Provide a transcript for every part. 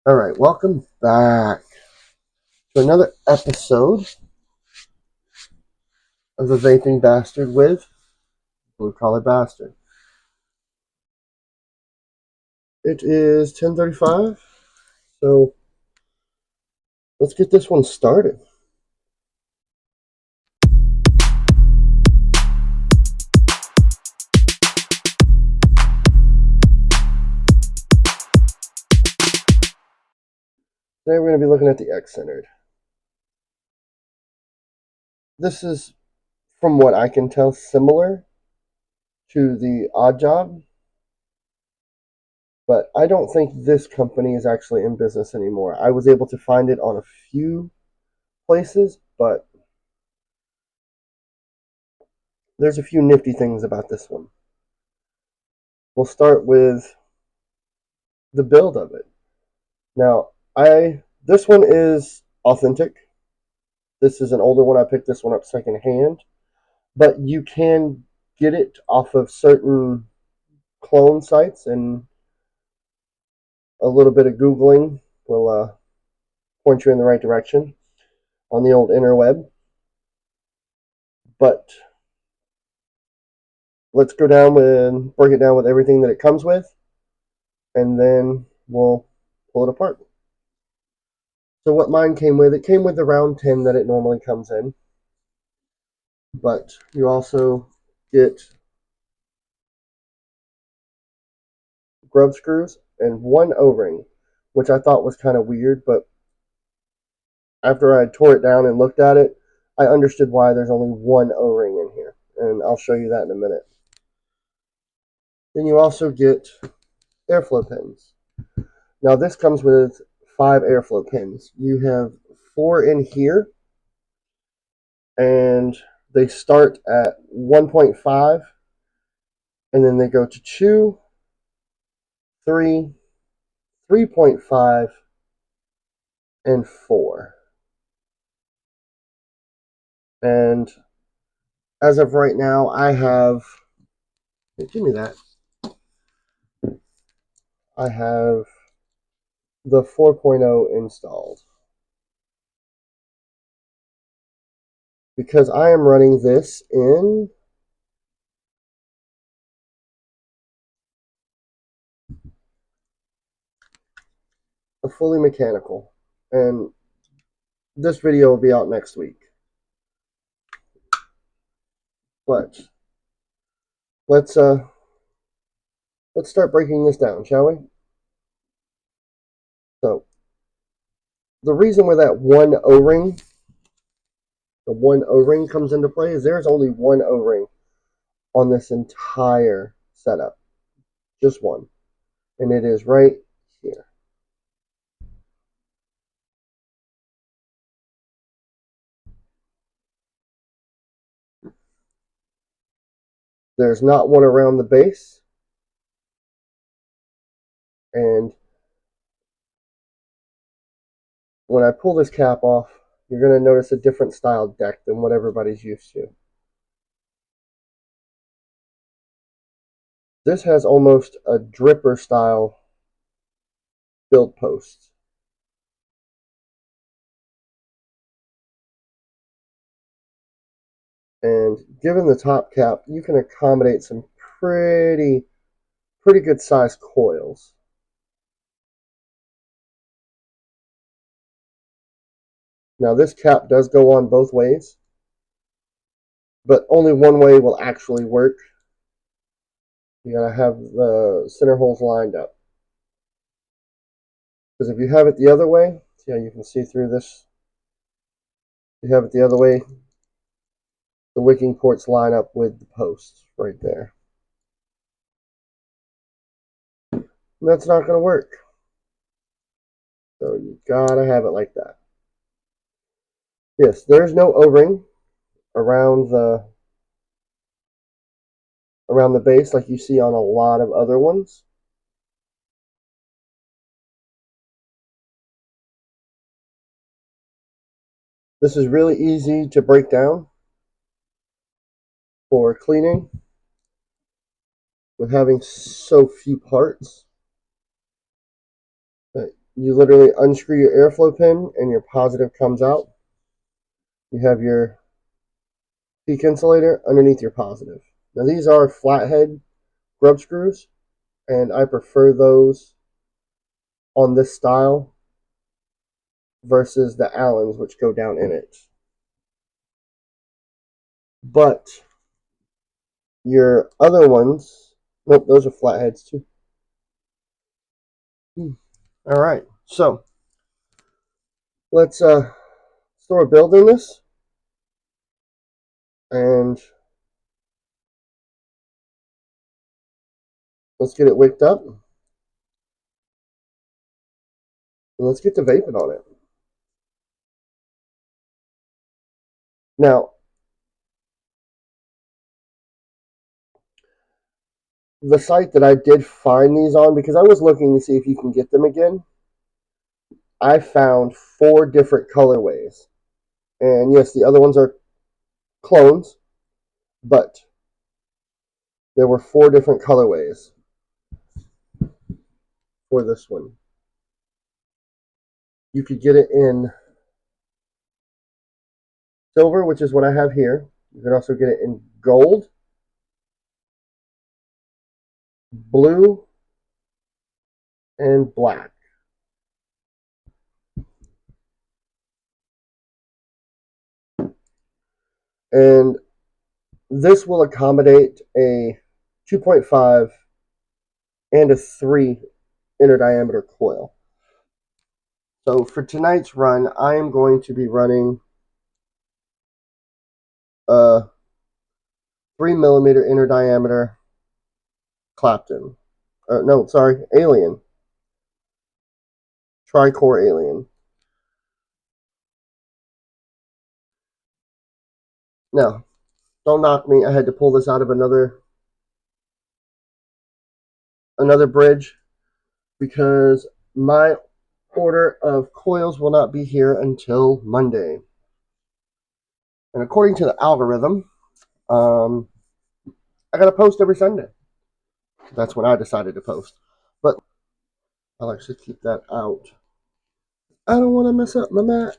Alright, welcome back to another episode of the Vaping Bastard with Blue Collar Bastard. It is 10:35, so let's get this one started. Today we're going to be looking at the Xcentred. This is, from what I can tell, similar to the Odd Job, but I don't think this company is actually in business anymore. I was able to find it on a few places, but there's a few nifty things about this one. We'll start with the build of it. Now, this one is authentic. This is an older one. I picked this one up secondhand, but you can get it off of certain clone sites, and a little bit of Googling will point you in the right direction on the old interweb. But let's go down and break it down with everything that it comes with, and then we'll pull it apart. So what mine came with, it came with the round tin that it normally comes in, but you also get grub screws and one O-ring, which I thought was kind of weird, but after I tore it down and looked at it, I understood why there's only one O-ring in here, and I'll show you that in a minute. Then you also get airflow pins. Now this comes with 5 airflow pins. You have 4 in here, and they start at 1.5, and then they go to 2, 3, 3.5, and 4. And as of right now, I have, give me that. I have the 4.0 installed, because I am running this in a fully mechanical, and this video will be out next week. But let's start breaking this down, shall we? So the reason where that one O-ring, the one O-ring comes into play is there's only one O-ring on this entire setup, just one, and it is right here. There's not one around the base, and when I pull this cap off, you're going to notice a different style deck than what everybody's used to. This has almost a dripper style build post. And given the top cap, you can accommodate some pretty good sized coils. Now this cap does go on both ways, but only one way will actually work. You gotta have the center holes lined up. Because if you have it the other way, see how you can see through this? If you have it the other way, the wicking ports line up with the posts right there. And that's not gonna work. So you gotta have it like that. Yes, there's no O-ring around the base like you see on a lot of other ones. This is really easy to break down for cleaning with having so few parts. But You literally unscrew your airflow pin and your positive comes out. You have your peak insulator underneath your positive. Now these are flathead grub screws, and I prefer those on this style versus the Allens, which go down in it. But your other ones, nope, those are flatheads too. All right, so let's start building this, and let's get it wicked up, and let's get to vaping on it. Now, the site that I did find these on, because I was looking to see if you can get them again, I found 4 different colorways. And yes, the other ones are clones, but there were 4 different colorways for this one. You could get it in silver, which is what I have here. You could also get it in gold, blue, and black. And this will accommodate a 2.5 and a 3 inner diameter coil. So for tonight's run, I am going to be running a 3mm inner diameter Clapton. No, sorry, Alien. Tri-core Alien. Now, don't knock me. I had to pull this out of another bridge because my order of coils will not be here until Monday. And according to the algorithm, I got to post every Sunday. That's when I decided to post. But I'll actually keep that out. I don't want to mess up my mat.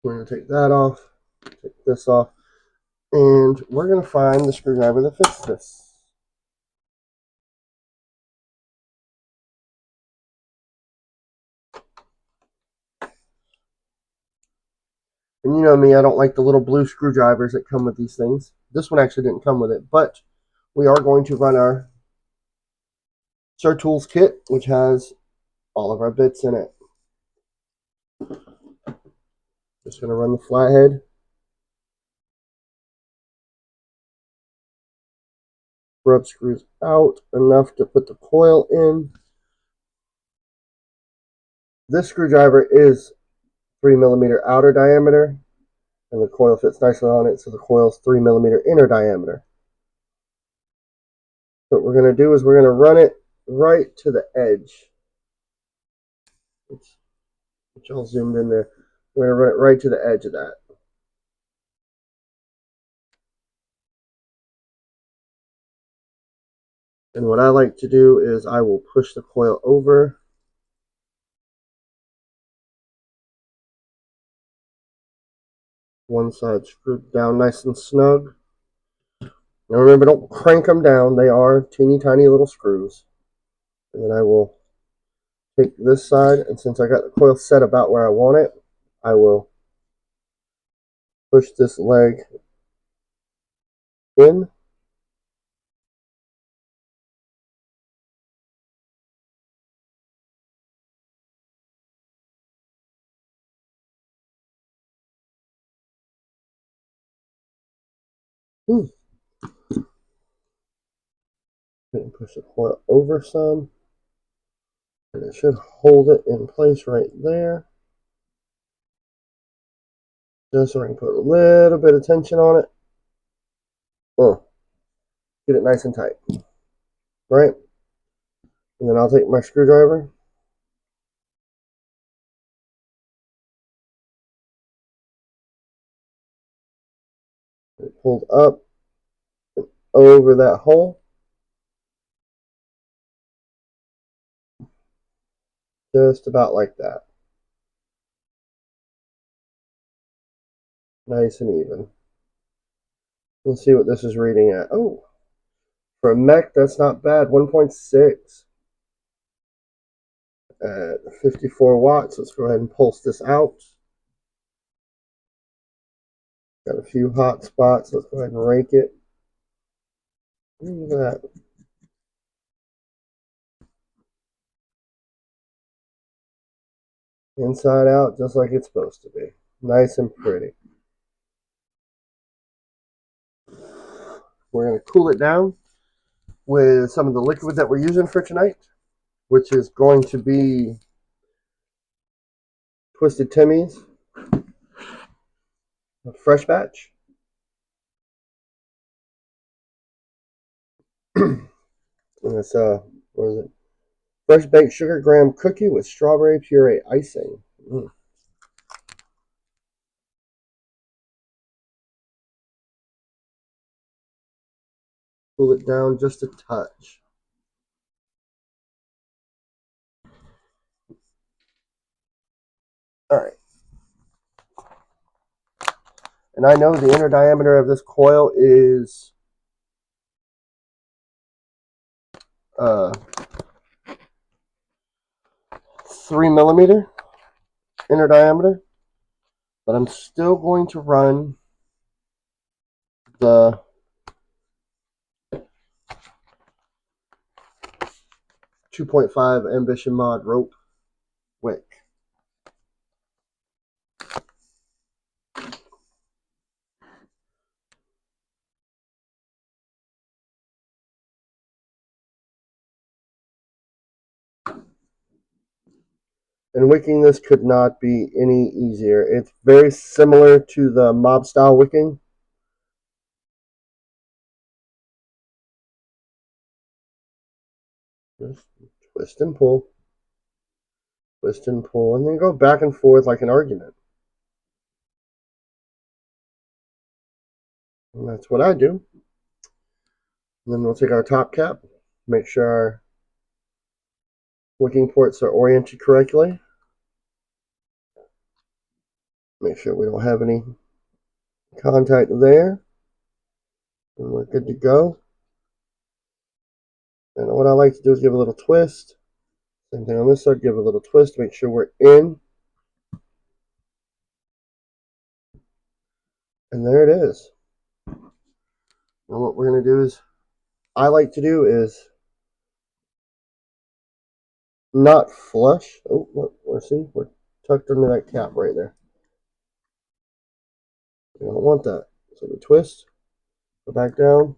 We're going to take that off, take this off, and we're going to find the screwdriver that fits this. And you know me, I don't like the little blue screwdrivers that come with these things. This one actually didn't come with it, but we are going to run our Sir Tools kit, which has all of our bits in it. Just going to run the flathead. Rub screws out enough to put the coil in. This screwdriver is 3mm outer diameter, and the coil fits nicely on it, so the coil is 3mm inner diameter. So what we're going to do is we're going to run it right to the edge. Which all zoomed in there. We're going to run it right to the edge of that. And what I like to do is I will push the coil over. One side screwed down nice and snug. Now remember, don't crank them down. They are teeny tiny little screws. And then I will take this side, and since I got the coil set about where I want it, I will push this leg in. And push the coil over some. And it should hold it in place right there. Just so I can put a little bit of tension on it. Get it nice and tight. Right? And then I'll take my screwdriver. It pulled up and over that hole. Just about like that. Nice and even. Let's see what this is reading at. Oh, for a mech, that's not bad. 1.6 at 54 watts. Let's go ahead and pulse this out. Got a few hot spots. Let's go ahead and rake it. Look at that. Inside out, just like it's supposed to be. Nice and pretty. We're going to cool it down with some of the liquid that we're using for tonight, which is going to be Twisted Timmy's fresh batch. And it's what is it? Fresh baked sugar graham cookie with strawberry puree icing. Cool it down just a touch. All right. And I know the inner diameter of this coil is 3 millimeter inner diameter, but I'm still going to run the 2.5 Ambition Mod rope wick. And wicking this could not be any easier. It's very similar to the mob style wicking. Just twist and pull, and then go back and forth like an argument. And that's what I do. And then we'll take our top cap, make sure our wicking ports are oriented correctly. Make sure we don't have any contact there. And we're good to go. And what I like to do is give a little twist. Same thing on this side, give a little twist to make sure we're in. And there it is. And what we're going to do is, I like to do is not flush. Oh, look, we're tucked under that cap right there. We don't want that. So we twist, go back down.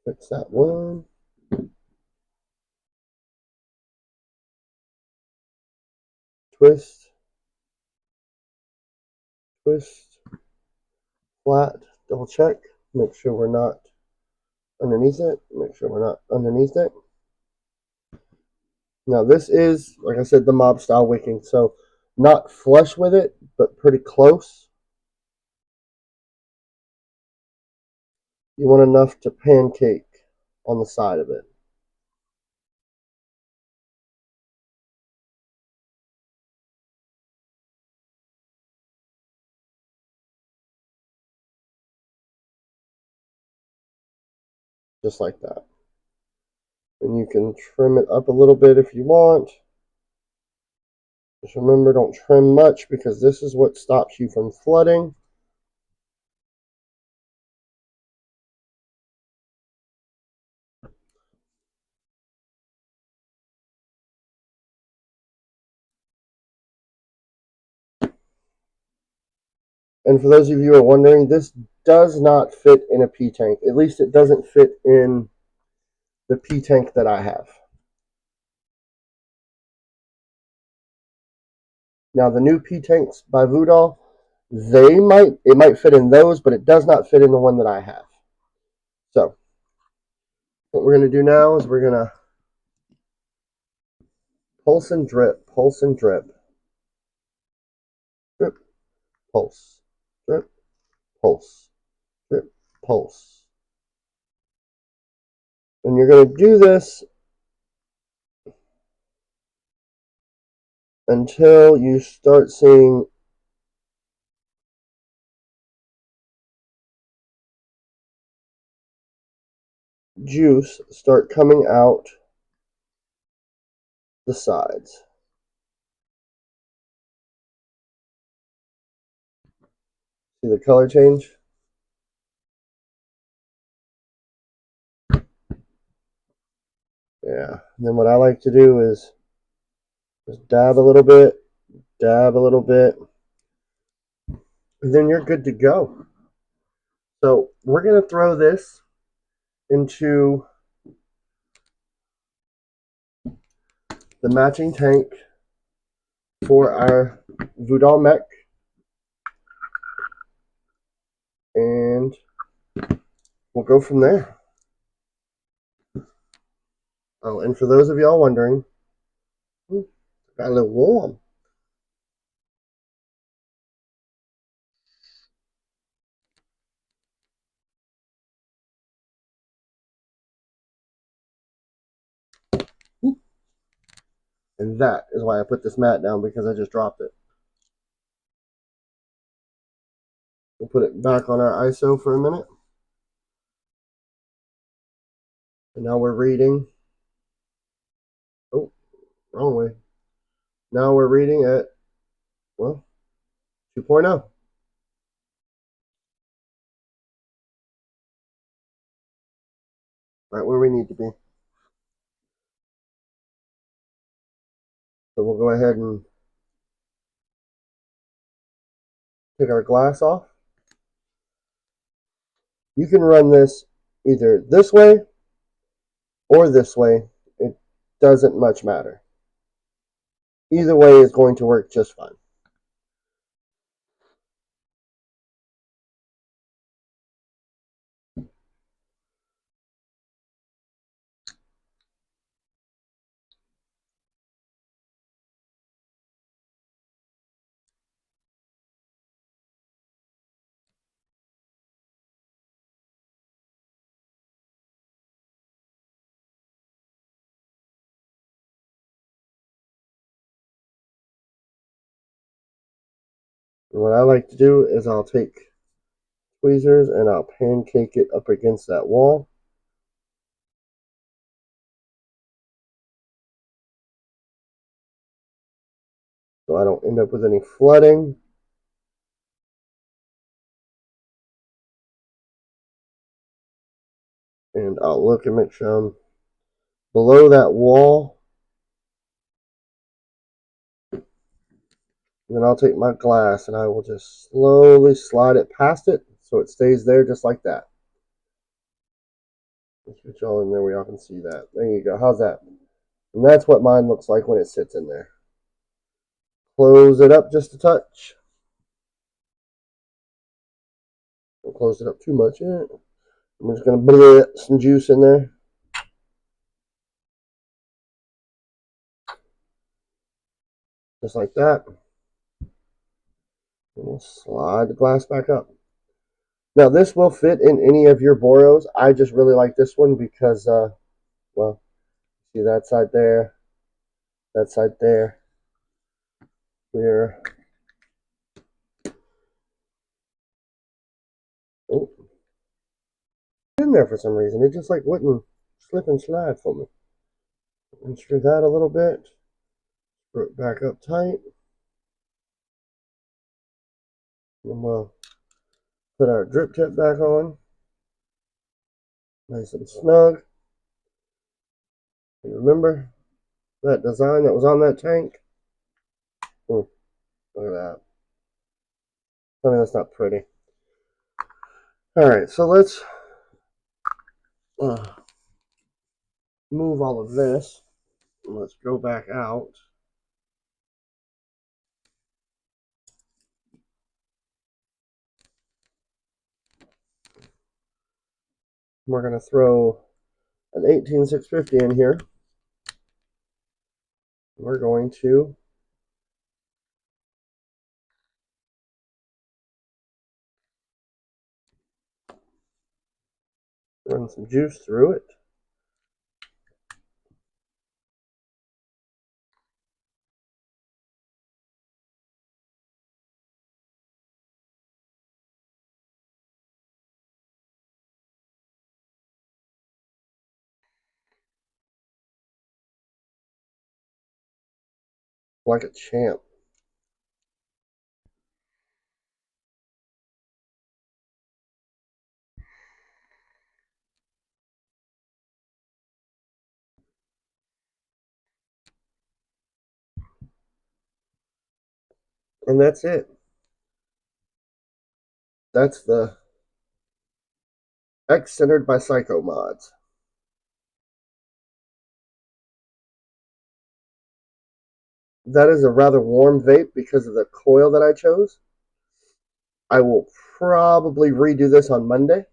Fix that one. Twist, twist, flat, double check. Make sure we're not underneath it. Make sure we're not underneath it. Now this is, like I said, the mob style wicking. So not flush with it, but pretty close. You want enough to pancake on the side of it. Just like that. And you can trim it up a little bit if you want. Just remember, don't trim much because this is what stops you from flooding. And for those of you who are wondering, this does not fit in a P tank. At least it doesn't fit in the P tank that I have. Now the new P tanks by Voodoo, it might fit in those, but it does not fit in the one that I have. So what we're going to do now is we're going to pulse and drip, pulse and drip, drip, pulse, drip, pulse, drip, pulse. And you're going to do this until you start seeing juice start coming out the sides. See the color change? Yeah. And then what I like to do is just dab a little bit, dab a little bit, and then you're good to go. So we're going to throw this into the matching tank for our Voodoo Mech, and we'll go from there. Oh, and for those of y'all wondering, got a little warm. And that is why I put this mat down, because I just dropped it. We'll put it back on our ISO for a minute. And now we're reading. Oh, wrong way. Now we're reading at, well, 2.0. Right where we need to be. So we'll go ahead and take our glass off. You can run this either this way or this way. It doesn't much matter. Either way is going to work just fine. And what I like to do is I'll take tweezers and I'll pancake it up against that wall. So I don't end up with any flooding. And I'll look and make sure I'm below that wall. And then I'll take my glass and I will just slowly slide it past it so it stays there just like that. Let's get y'all in there where y'all can see that. There you go. How's that? And that's what mine looks like when it sits in there. Close it up just a touch. Don't close it up too much yet. I'm just going to put some juice in there. Just like that. And we'll slide the glass back up. Now this will fit in any of your Boros. I just really like this one because, well, see that side there, that side there. We're, oh, in there for some reason. It just like wouldn't slip and slide for me. Unscrew that a little bit. Screw it back up tight. And we'll put our drip tip back on. Nice and snug. And remember that design that was on that tank? Look at that. I mean, that's not pretty. Alright, so let's move all of this. Let's go back out. We're going to throw an 18650 in here. We're going to run some juice through it. like a champ. And that's it. That's the Xcentred by Psychomods. That is a rather warm vape because of the coil that I chose. I will probably redo this on Monday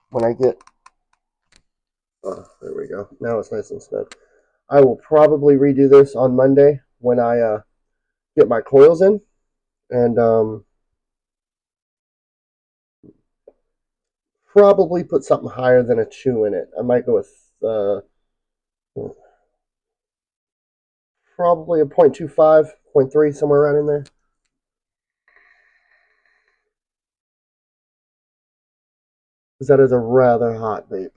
when I get. Oh, there we go. Now it's nice and snug. I will probably redo this on Monday when I get my coils in, and probably put something higher than a 2 in it. I might go with probably a 0.25, 0.3, somewhere around in there. Because that is a rather hot vape.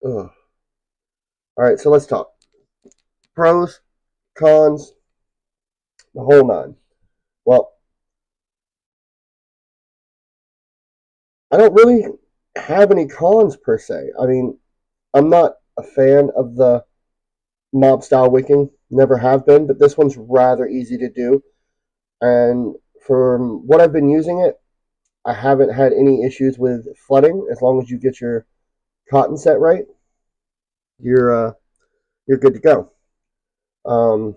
Ugh. All right, so let's talk pros, cons, the whole nine. Well, I don't really have any cons per se. I mean, I'm not a fan of the mob style wicking, never have been, but this one's rather easy to do. And from what I've been using it, I haven't had any issues with flooding. As long as you get your cotton set right, you're good to go. Um,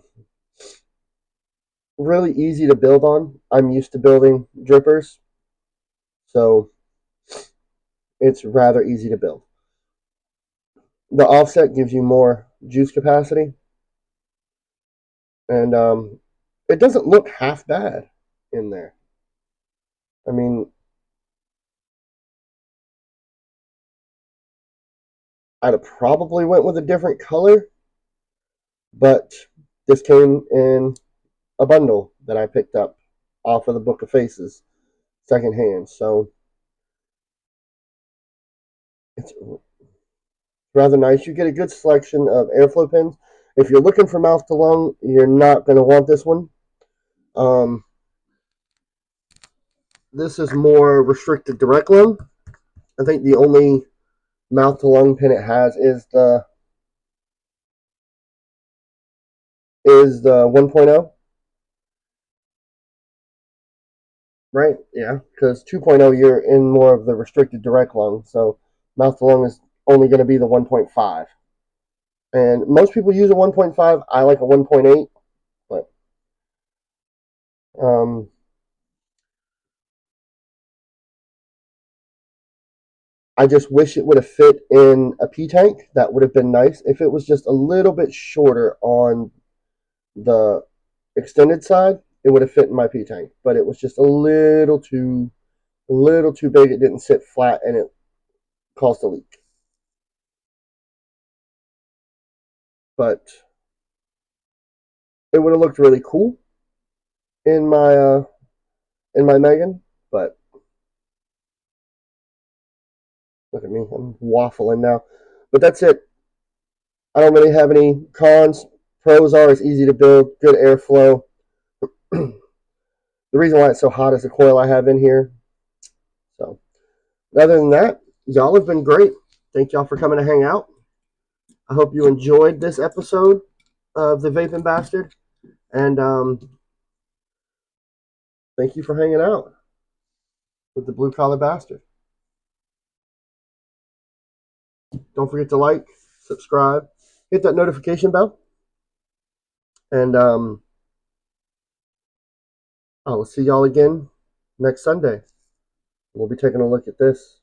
really easy to build on. I'm used to building drippers, so it's rather easy to build. The offset gives you more juice capacity, and it doesn't look half bad in there. I mean, I'd have probably went with a different color, but this came in a bundle that I picked up off of the Book of Faces secondhand. So it's rather nice. You get a good selection of airflow pins. If you're looking for mouth to lung, you're not going to want this one. Um, this is more restricted direct lung. I think the only mouth to lung pin it has is the 1.0, right? Yeah, because 2.0 you're in more of the restricted direct lung, so mouth to lung is only going to be the 1.5. And most people use a 1.5. I like a 1.8, but um, I just wish it would have fit in a P tank. That would have been nice. If it was just a little bit shorter on the extended side, it would have fit in my P tank. But it was just a little too big. It didn't sit flat, and it caused a leak. But it would have looked really cool in my Megan. But look at me, I'm waffling now. But that's it. I don't really have any cons. Pros are it's easy to build, good airflow. The reason why it's so hot is the coil I have in here. So, other than that, y'all have been great. Thank y'all for coming to hang out. I hope you enjoyed this episode of the Vape'n Bastard, and thank you for hanging out with the Blue Collar Bastard. Don't forget to like, subscribe, hit that notification bell, and I will see y'all again next Sunday. We'll be taking a look at this.